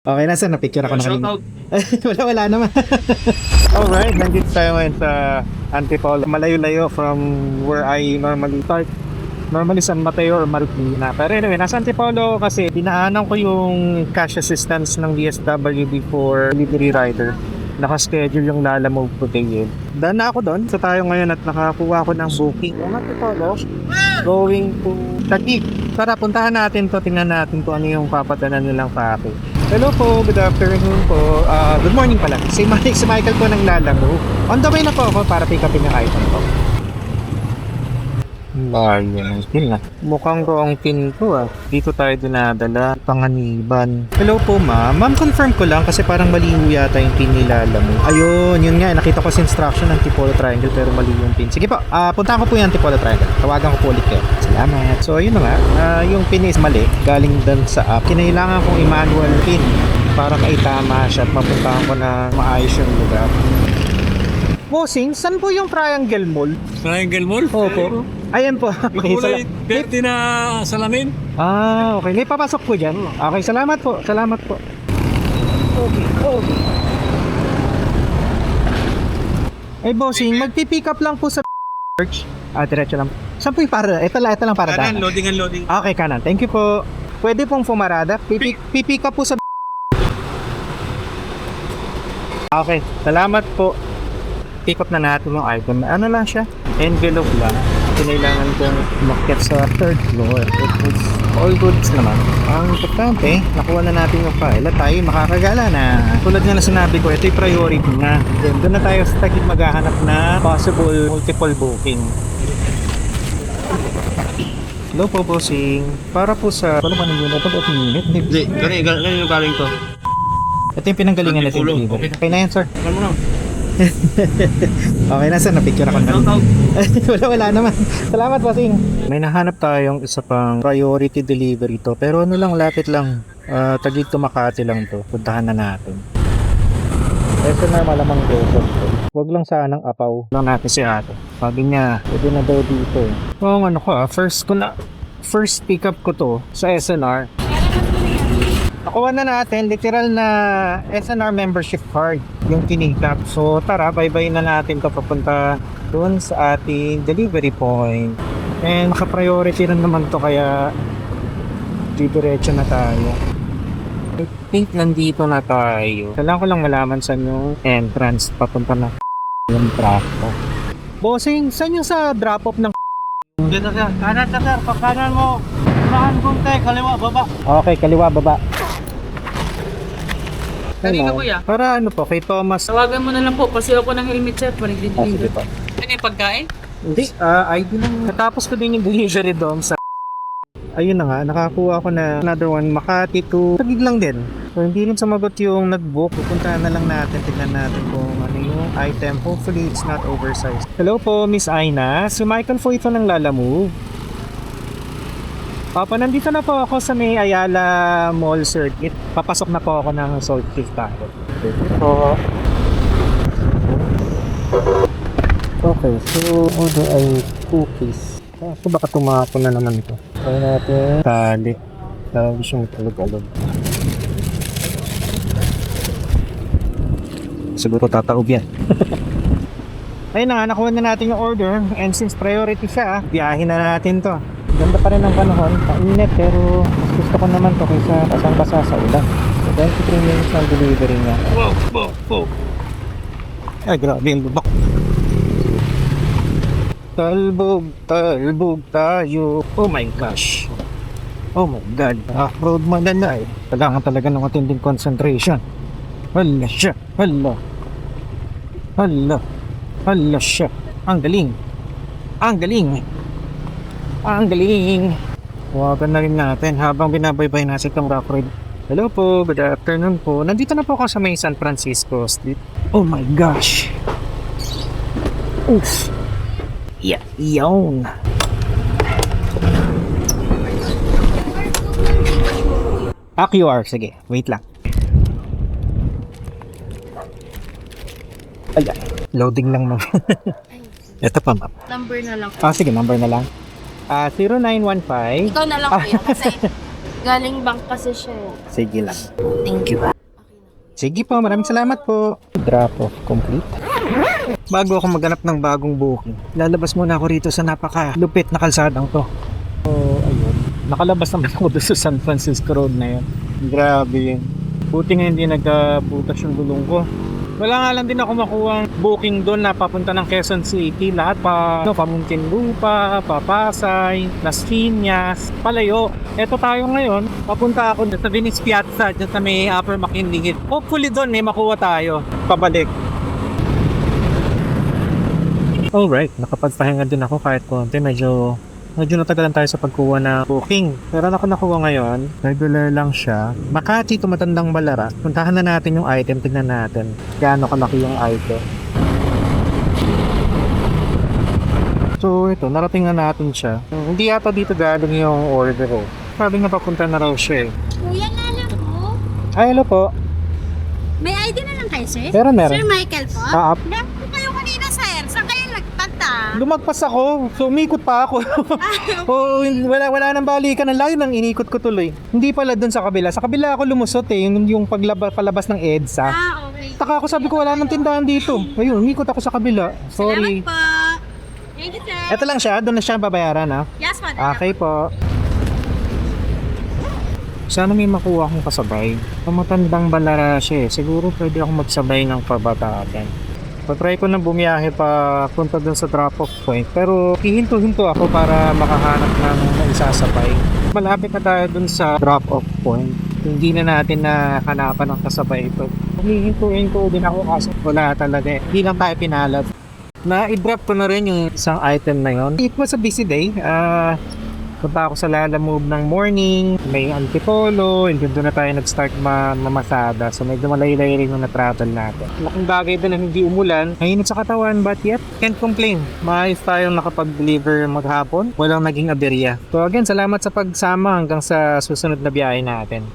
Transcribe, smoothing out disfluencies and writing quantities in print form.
Okay na sir, na-picture ako na kanina. Shoutout. Wala naman. Alright, nandito tayo ngayon sa Antipolo. Malayo-layo from where I normally start. Normally San Mateo or Marikina. Pero anyway, nasa Antipolo kasi dinaanan ko yung cash assistance ng DSWD for delivery rider. Nakaschedule yung Lalamove today. Daan na ako doon. So tayo ngayon at nakakuha ko ng booking. Ang Antipolo, going to Taguig. Tara, puntahan natin to. Tingnan natin kung ano yung papadanan nilang package. Hello po, good afternoon po. Good morning pala. Si Michael po ng Lalamove. On the way na po ako para pick upin yung item ko. Bayan, pin na. Mukhang wrong pin to ah. Dito tayo dinadala. Panganiban. Hello po ma'am. Ma'am, confirm ko lang kasi parang mali yata yung pin nila Lalamove. Ayun, yun nga. Nakita ko sa instruction ng Antipolo Triangle pero mali yung pin. Sige po, puntahan ko po yung Antipolo Triangle. Tawagan ko po ulit kayo. Salamat. So, yun na nga. Yung pin is mali. Galing dun sa app. Kinailangan kong i-manual pin para maitama siya at mapuntahan ko na maayos yung lugar. Bossing, saan po yung Triangle Mall? Triangle Mall? Opo. Ayan po. Yung kulay verde na salamin? Okay. May papasok po dyan. Okay, salamat po. Salamat po. Okay. Eh, bossing, magpipick up lang po sa church. Diretso lang. Saan po yung para? Ito lang para Kanan, daan. loading and loading. Okay, kanan. Thank you po. Pwede pong pumarada. Pipick up po sa Okay, salamat po. Pick up na natin yung item. Ano lang siya? Envelope lang. Kinailangan kong umakyat sa third floor. It was all goods naman. Ang importante, nakuha na natin yung file at tayo makakagala na. Tulad nga na sinabi ko, ito yung priority na. Then, doon na tayo sa Taguig maghahanap na possible multiple booking. Hello po, bossing. Para po sa... Wala ba nang yun? Ito 8 minute? Hindi, ganun yung galing to. Ito yung pinanggalingan natin. Okay na yan, sir. Alam mo na. Okay na sir, na-picture ako na. Wala naman. Salamat, bossing. May nahanap tayong isa pang priority delivery to. Pero ano lang, lapit lang. Taguig to Makati lang to. Puntahan na natin. Ito na malamang dito. Huwag lang sanang apaw. Lang natin si ate. Sabi niya, pwede na daw dito. Ano ko first pick up ko to sa SNR. Nakuha na natin, literal na SNR membership card yung tinikap. So tara, bye-bye na natin to papunta dun sa ating delivery point. And naka-priority rin naman to kaya diretso na tayo. I think nandito na tayo. Kailangan ko lang malaman saan yung entrance papunta na yung drop-off. Bossing, saan yung sa drop-off ng Dito siya. Kanan na sir, pagkanan mo. Saan punta, kaliwa, baba. Okay, kaliwa, baba. Kanina kuya? Para ano po, kay Thomas. Tawagan mo na lang po, kasi ako ng helmet sir, Sige panigdidiliver. po. Ano yung pagkain? Hindi, ID lang. Natapos ko din yung delivery doon sa... Ayun na nga, nakakuha ko na another one, Makati to Taguig lang din. So hindi rin sumagot yung nag-book. Pupuntahan na lang natin, tignan natin kung ano yung item. Hopefully it's not oversized. Hello po, Miss Aina. Si Michael po ito ng Lalamove. Papa, nandito na po ako sa may Ayala Mall Circuit. Papasok na po ako ng Salt Cliff Taco. So, okay, so order ay cookies. So baka tumako na naman ito. Try natin. Tali. Tapos yung talog-alog. Siguro tataob yan. Ayun na nga, nakuha na natin yung order. And since priority siya, biyahin na natin to. Ganda pa rin ang panahon, painit pero mas gusto ko naman to kaysa basang-basa sa ulan. So 23 minutes ang delivery niya. Wow. Ay, grabe yung bubak. Talbog tayo. Oh my gosh. Oh my god. Off-road madala eh. Kailangan talaga ng matinding concentration. Hala siya. Hala siya. Ang galing. Huwagan na rin natin habang binabaybay natin itong rock ride. Hello po, good afternoon po. Nandito na po ako sa may San Francisco Street. Oh my gosh. Oof. Yeah, yun. QR, sige. Wait lang. Ayan. Loading lang naman. Ito pa, ma'am. Number na lang. Sige, number na lang. 0915. Ikaw na lang kuya, kasi galing bank kasi siya. Sige lang. Thank you. Sige po, maraming salamat po. Drop off complete. Bago ako maghanap ng bagong booking, lalabas muna ako rito sa napaka-lupit na kalsadang to. So, ayun. Nakalabas naman ako doon sa San Francisco Road na yun. Grabe yun. Buti nga hindi nagkabutas yung gulong ko. Wala nga lang din ako makuha booking doon na papunta ng Quezon City. Lahat pa, Muntinlupa, Pasay, Las Piñas, palayo. Eto tayo ngayon, papunta ako sa Venice Piazza, dyan sa may Upper McKinley. Hopefully doon may makuha tayo, pabalik. Alright, nakapagpahinga din ako kahit konti. Medyo natagalan tayo sa pagkuha na booking. Pero ako nakuha ngayon, regular lang siya. Makati, tumatandang Balara. Puntahan na natin yung item, tignan natin. Gaano kalaki yung item. So ito, narating na natin siya. Hindi yata dito galing yung order ko. Sabi nga papunta na raw siya eh. Kuya, lala po. Ay, hello po. May ID na lang kayo, sir? Meron. Sir Michael po? Ah, Dapat kayo kanina, sir. Saan kayo nagpunta? lumagpas ako. So umikot pa ako. wala nang balikan ng layo nang inikot ko tuloy. Hindi pala dun sa kabila. Sa kabila ako lumusot eh. Yung palabas ng EDSA. Okay. Taka ako, sabi ko wala nang tindahan dito. Ayun, umikot ako sa kabila. Sorry. Salamat po. Thank you, sir. Ito lang siya. Doon na siya babayaran ha. Yes, madam. Okay po. Sana may makuha akong kasabay. Matandang Balara siya eh. Siguro pwede akong magsabay ng Pabatagan. Patry ko na bumiyahe pa punta dun sa drop-off point. Pero hihinto-hinto ako para makahanap ng isasabay. Malapit na tayo dun sa drop-off point. Hindi na natin hanapan ng kasabay ito. Hihinto-hinto din ako kasi wala talaga eh. Hindi lang tayo pinalad. Na-i-drop ko na rin yung isang item na yon. It was a busy day. Punta ako sa Lala Move ng morning, may Antipolo, and doon na tayo nag-start mamasada. So medyo malaylay rin yung na-travel natin. Laking bagay din na hindi umulan. Mainit sa katawan, but yet, can't complain. Maayos tayong nakapag-deliver maghapon. Walang naging aberya. So again, salamat sa pagsama hanggang sa susunod na biyahe natin.